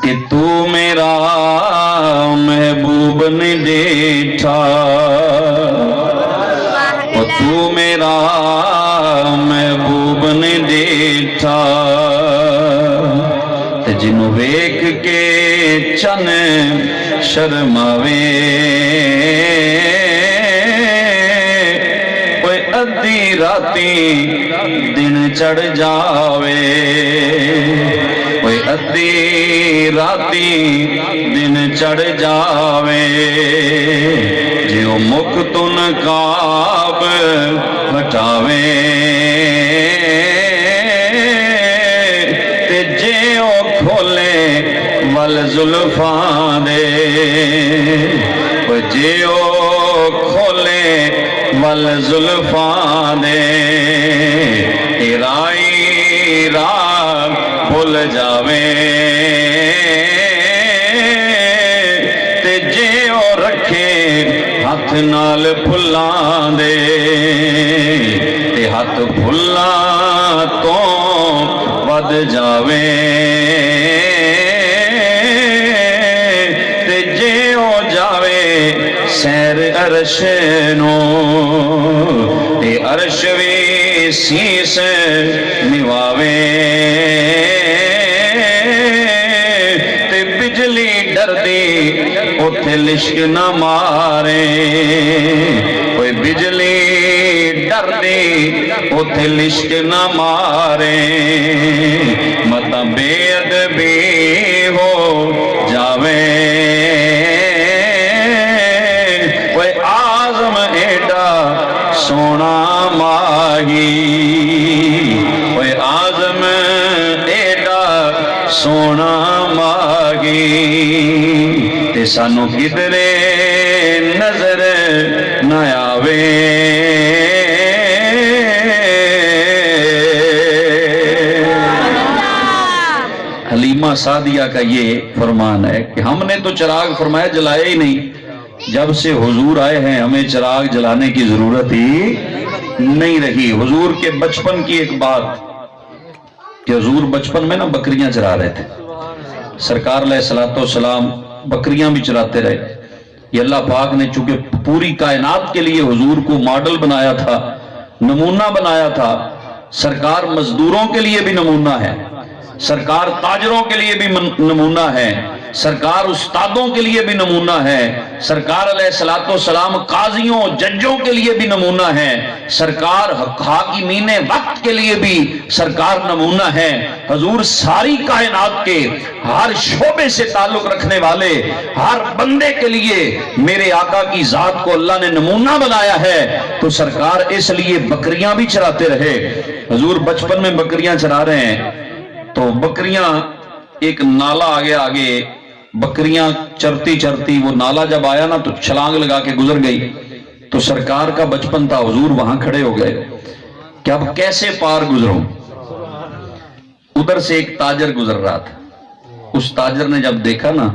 کہ تو میرا محبوب نے دیٹھا تو میرا محبوب نے دیٹھا تے جنوں ویکھ کے چن شرماوے کوئی ادھی راتی دن چڑھ جاوے کوئی ادھی راتی دن چڑھ جاوے جیو مکھ تو نقاب ہٹاوے تے جیو کھولے ول زلفاں دے جیو کھولے ول زلفاں دے رائی راہ بھول جاوے تے جیو رکھے ہاتھ نال پھلاں دے تے ہاتھ پھلاں تو ود جاوے تے جیو جاوے سیر عرش نو تے عرش وی سیس نواوے تے بجلی ڈر دی اوتھے لشک نہ مارے کوئی بجلی ڈر دی اوتھے لشک نہ مارے متا بے ادبی ہو جاوے کوئی آزم ایڈا سونا ماہی کوئی آزم ایڈا سونا ماہی تے سانو کدرے نظر نہ آوے حلیمہ سعدیہ کا یہ فرمان ہے کہ ہم نے تو چراغ فرمایا جلائے ہی نہیں، جب سے حضور آئے ہیں ہمیں چراغ جلانے کی ضرورت ہی نہیں رہی۔ حضور کے بچپن کی ایک بات کہ حضور بچپن میں نا بکریاں چرا رہے تھے، سرکار علیہ السلام بکریاں بھی چراتے رہے۔ یہ اللہ پاک نے چونکہ پوری کائنات کے لیے حضور کو ماڈل بنایا تھا، نمونہ بنایا تھا، سرکار مزدوروں کے لیے بھی نمونہ ہے، سرکار تاجروں کے لیے بھی نمونہ ہے، سرکار استادوں کے لیے بھی نمونہ ہے، سرکار علیہ السلام قاضیوں ججوں کے لیے بھی نمونہ ہے، سرکار حاکمین وقت کے لیے بھی سرکار نمونہ ہے۔ حضور ساری کائنات کے ہر شعبے سے تعلق رکھنے والے ہر بندے کے لیے میرے آقا کی ذات کو اللہ نے نمونہ بنایا ہے، تو سرکار اس لیے بکریاں بھی چراتے رہے۔ حضور بچپن میں بکریاں چرا رہے ہیں تو بکریاں ایک نالا آگے بکریاں چرتی چرتی وہ نالا جب آیا نا تو چھلانگ لگا کے گزر گئی، تو سرکار کا بچپن تھا، حضور وہاں کھڑے ہو گئے کہ اب کیسے پار گزروں۔ ادھر سے ایک تاجر گزر رہا تھا، اس تاجر نے جب دیکھا نا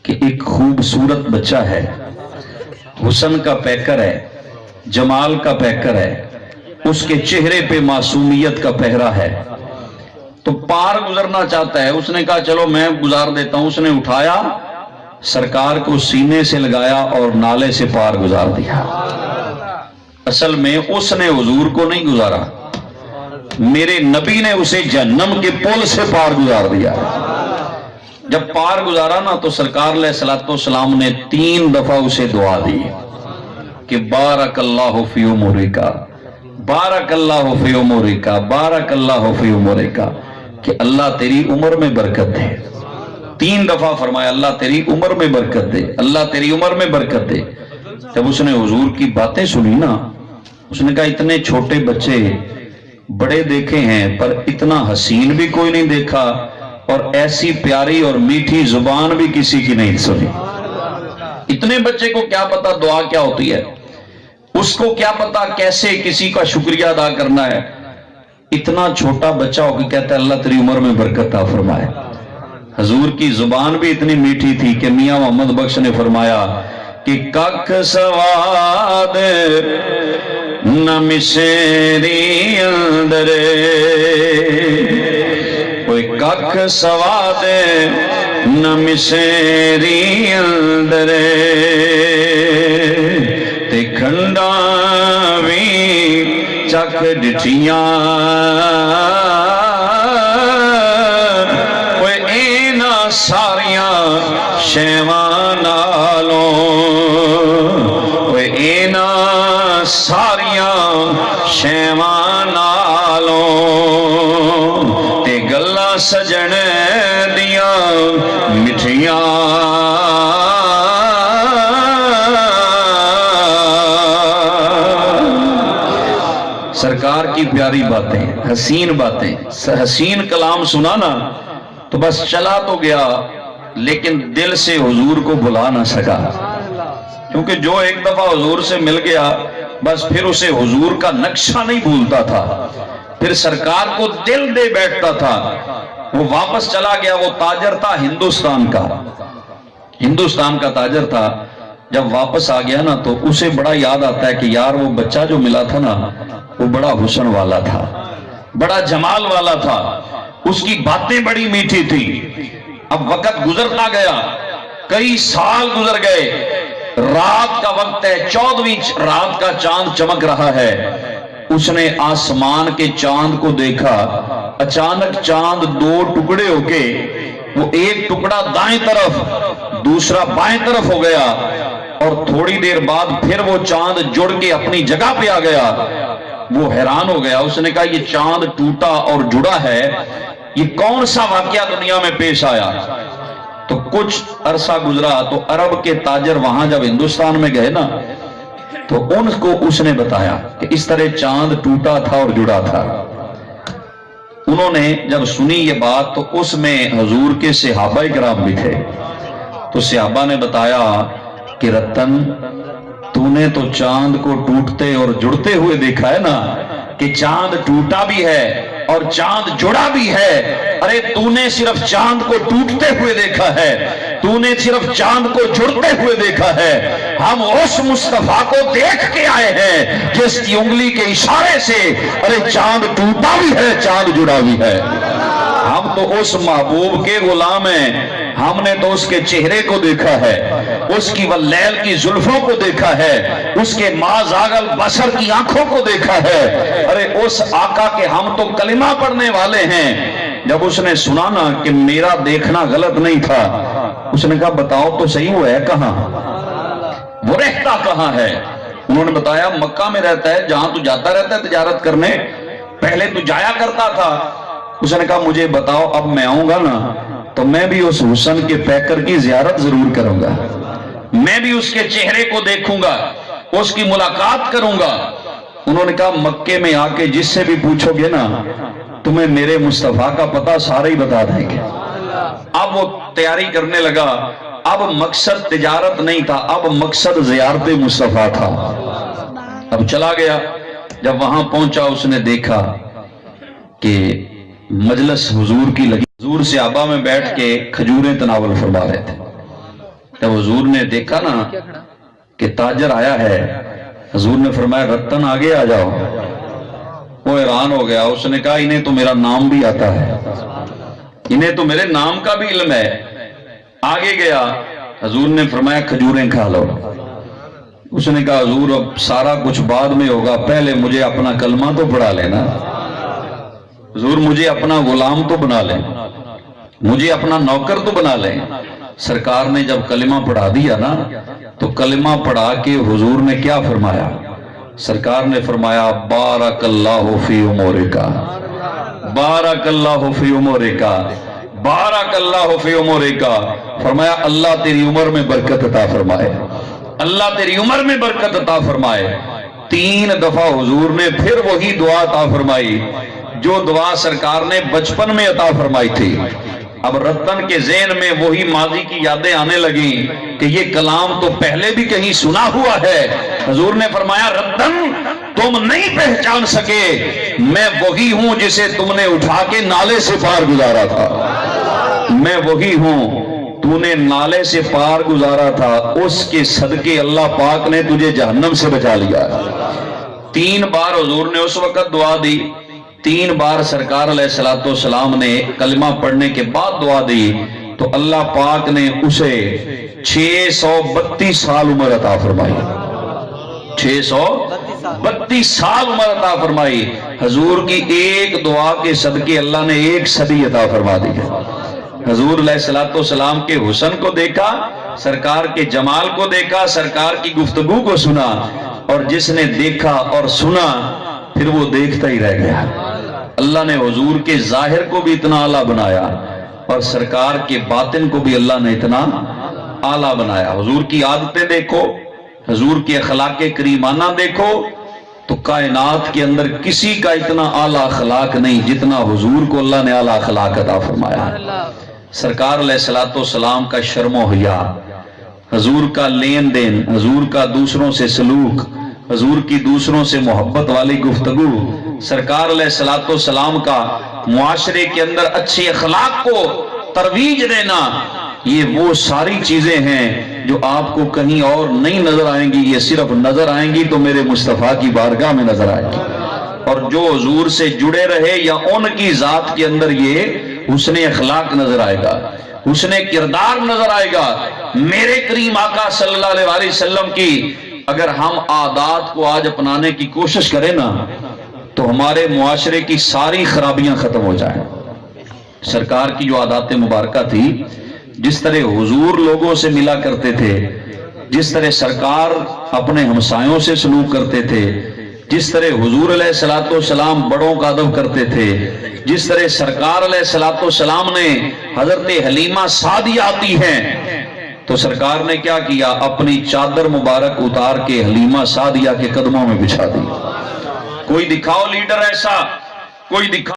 کہ ایک خوبصورت بچہ ہے، حسن کا پیکر ہے، جمال کا پیکر ہے، اس کے چہرے پہ معصومیت کا پہرا ہے، تو پار گزرنا چاہتا ہے۔ اس نے کہا چلو میں گزار دیتا ہوں۔ اس نے اٹھایا، سرکار کو سینے سے لگایا اور نالے سے پار گزار دیا۔ اصل میں اس نے حضور کو نہیں گزارا، میرے نبی نے اسے جہنم کے پل سے پار گزار دیا۔ جب پار گزارا نا تو سرکار علیہ السلام نے 3 دفعہ اسے دعا دی کہ بارک اللہ فی عمرکا، بارک اللہ فی عمرکا، بارک اللہ فی عمرکا، کہ اللہ تیری عمر میں برکت دے۔ 3 دفعہ فرمایا اللہ تیری عمر میں برکت دے، اللہ تیری عمر میں برکت دے۔ جب اس نے حضور کی باتیں سنی نا، اس نے کہا اتنے چھوٹے بچے بڑے دیکھے ہیں پر اتنا حسین بھی کوئی نہیں دیکھا، اور ایسی پیاری اور میٹھی زبان بھی کسی کی نہیں سنی۔ اتنے بچے کو کیا پتا دعا کیا ہوتی ہے، اس کو کیا پتا کیسے کسی کا شکریہ ادا کرنا ہے۔ اتنا چھوٹا بچہ ہو کے کہتا ہے اللہ تیری عمر میں برکت عطا فرمائے۔ حضور کی زبان بھی اتنی میٹھی تھی کہ میاں محمد بخش نے فرمایا کہ ککھ سواد نہ مشری اندر، کوئی ککھ سواد نمسیری اندرے تے کھنڈا بھی چک ڈٹھیاں کوئی اینا ساریاں شیواں نالوں کوئی اینا ساریاں شیواں نالوں تے گلا سجن دیاں مٹھیاں سرکار کی پیاری باتیں حسین باتیں حسین کلام سنا نا تو بس چلا تو گیا لیکن دل سے حضور کو بلا نہ سکا کیونکہ جو ایک دفعہ حضور سے مل گیا بس پھر اسے حضور کا نقشہ نہیں بھولتا تھا پھر سرکار کو دل دے بیٹھتا تھا وہ واپس چلا گیا وہ تاجر تھا ہندوستان کا تاجر تھا جب واپس آ گیا نا تو اسے بڑا یاد آتا ہے کہ یار وہ بچہ جو ملا تھا نا وہ بڑا حسن والا تھا بڑا جمال والا تھا اس کی باتیں بڑی میٹھی تھی اب وقت گزرتا گیا کئی سال گزر گئے رات کا وقت ہے 14ویں رات کا چاند چمک رہا ہے اس نے آسمان کے چاند کو دیکھا اچانک چاند 2 ٹکڑے ہو کے وہ ایک ٹکڑا دائیں طرف دوسرا بائیں طرف ہو گیا اور تھوڑی دیر بعد پھر وہ چاند جڑ کے اپنی جگہ پہ آ گیا وہ حیران ہو گیا اس نے کہا یہ چاند ٹوٹا اور جڑا ہے یہ کون سا واقعہ دنیا میں پیش آیا تو کچھ عرصہ گزرا تو عرب کے تاجر وہاں جب ہندوستان میں گئے نا تو ان کو اس نے بتایا کہ اس طرح چاند ٹوٹا تھا اور جڑا تھا انہوں نے جب سنی یہ بات تو اس میں حضور کے صحابہ کرام بھی تھے تو صحابہ نے بتایا کہ رتن تو نے تو چاند کو ٹوٹتے اور جڑتے ہوئے دیکھا ہے نا کہ چاند ٹوٹا بھی ہے اور چاند جڑا بھی ہے ارے تو نے صرف چاند کو ٹوٹتے ہوئے دیکھا ہے تو نے صرف چاند کو جڑتے ہوئے دیکھا ہے ہم اس مصطفیٰ کو دیکھ کے آئے ہیں جس کی انگلی کے اشارے سے ارے چاند ٹوٹا بھی ہے چاند جڑا بھی ہے ہم تو اس محبوب کے غلام ہیں ہم نے تو اس کے چہرے کو دیکھا ہے اس کی واللیل کی زلفوں کو دیکھا ہے اس کے ما زاغل بصر کی آنکھوں کو دیکھا ہے ارے اس آقا کے ہم تو کلمہ پڑھنے والے ہیں جب اس نے سنا نا کہ میرا دیکھنا غلط نہیں تھا اس نے کہا بتاؤ تو صحیح وہ ہے کہاں وہ رہتا کہاں ہے انہوں نے بتایا مکہ میں رہتا ہے جہاں تو جاتا رہتا ہے تجارت کرنے پہلے تو جایا کرتا تھا اس نے کہا مجھے بتاؤ اب میں آؤں گا نا تو میں بھی اس حسن کے پیکر کی زیارت ضرور کروں گا میں بھی اس کے چہرے کو دیکھوں گا اس کی ملاقات کروں گا انہوں نے کہا مکے میں آ کے جس سے بھی پوچھو گے نا تمہیں میرے مصطفیٰ کا پتہ سارے ہی بتا دیں گے اب وہ تیاری کرنے لگا اب مقصد تجارت نہیں تھا اب مقصد زیارت مصطفیٰ تھا اب چلا گیا جب وہاں پہنچا اس نے دیکھا کہ مجلس حضور کی لگی حضور صحابہ میں بیٹھ کے کھجوریں تناول فرما رہے تھے جب حضور نے دیکھا نا کہ تاجر آیا ہے حضور نے فرمایا رتن آگے آ جاؤ وہ حیران ہو گیا اس نے کہا انہیں تو میرا نام بھی آتا ہے انہیں تو میرے نام کا بھی علم ہے آگے گیا حضور نے فرمایا کھجوریں کھا لو اس نے کہا حضور اب سارا کچھ بعد میں ہوگا پہلے مجھے اپنا کلمہ تو پڑھا لینا حضور مجھے اپنا غلام تو بنا لیں مجھے اپنا نوکر تو بنا لیں سرکار نے جب کلمہ پڑھا دیا نا تو کلمہ پڑھا کے حضور نے کیا فرمایا سرکار نے فرمایا بارک اللہ فی عمرکا بارک اللہ فی عمرکا بارک اللہ فی عمرکا فرمایا اللہ تیری عمر میں برکت عطا فرمائے اللہ تیری عمر میں برکت عطا فرمائے 3 دفعہ حضور نے پھر وہی دعا عطا فرمائی جو دعا سرکار نے بچپن میں عطا فرمائی تھی اب رتن کے ذہن میں وہی ماضی کی یادیں آنے لگیں کہ یہ کلام تو پہلے بھی کہیں سنا ہوا ہے حضور نے فرمایا رتن تم نہیں پہچان سکے میں وہی ہوں جسے تم نے اٹھا کے نالے سے پار گزارا تھا میں وہی ہوں تو نے نالے سے پار گزارا تھا اس کے صدقے اللہ پاک نے تجھے جہنم سے بچا لیا 3 بار حضور نے اس وقت دعا دی 3 بار سرکار علیہ السلام نے کلمہ پڑھنے کے بعد دعا دی تو اللہ پاک نے اسے 632 سال عمر عطا فرمائی، 632 سال عمر عطا فرمائی۔ حضور کی ایک دعا کے صدقے اللہ نے 1 صدی عطا فرما دی ہے۔ حضور علیہ الصلوۃ والسلام کے حسن کو دیکھا، سرکار کے جمال کو دیکھا، سرکار کی گفتگو کو سنا، اور جس نے دیکھا اور سنا پھر وہ دیکھتا ہی رہ گیا۔ اللہ نے حضور کے ظاہر کو بھی اتنا اعلیٰ بنایا اور سرکار کے باطن کو بھی اللہ نے اتنا اعلیٰ بنایا۔ حضور کی عادتیں دیکھو، حضور کے اخلاق کریمانہ دیکھو، تو کائنات کے اندر کسی کا اتنا اعلیٰ اخلاق نہیں جتنا حضور کو اللہ نے اعلیٰ اخلاق عطا فرمایا۔ سرکار علیہ الصلوۃ والسلام کا شرم و حیا، حضور کا لین دین، حضور کا دوسروں سے سلوک، حضور کی دوسروں سے محبت والی گفتگو، سرکار علیہ الصلوۃ والسلام کا معاشرے کے اندر اچھے اخلاق کو ترویج دینا، یہ وہ ساری چیزیں ہیں جو آپ کو کہیں اور نہیں نظر آئیں گی، یہ صرف نظر آئیں گی تو میرے مصطفیٰ کی بارگاہ میں نظر آئیں گی۔ اور جو حضور سے جڑے رہے یا ان کی ذات کے اندر یہ حسن اخلاق نظر آئے گا، حسن کردار نظر آئے گا۔ میرے کریم آقا صلی اللہ علیہ وسلم کی اگر ہم عادات کو آج اپنانے کی کوشش کریں نا تو ہمارے معاشرے کی ساری خرابیاں ختم ہو جائیں۔ سرکار کی جو عادات مبارکہ تھی، جس طرح حضور لوگوں سے ملا کرتے تھے، جس طرح سرکار اپنے ہمسایوں سے سلوک کرتے تھے، جس طرح حضور علیہ الصلوۃ والسلام بڑوں کا ادب کرتے تھے، جس طرح سرکار علیہ الصلوۃ والسلام نے حضرت حلیمہ سعدیہ آتی ہیں تو سرکار نے کیا کیا؟ اپنی چادر مبارک اتار کے حلیمہ سعدیہ کے قدموں میں بچھا دی۔ کوئی دکھاؤ لیڈر ایسا، کوئی دکھاؤ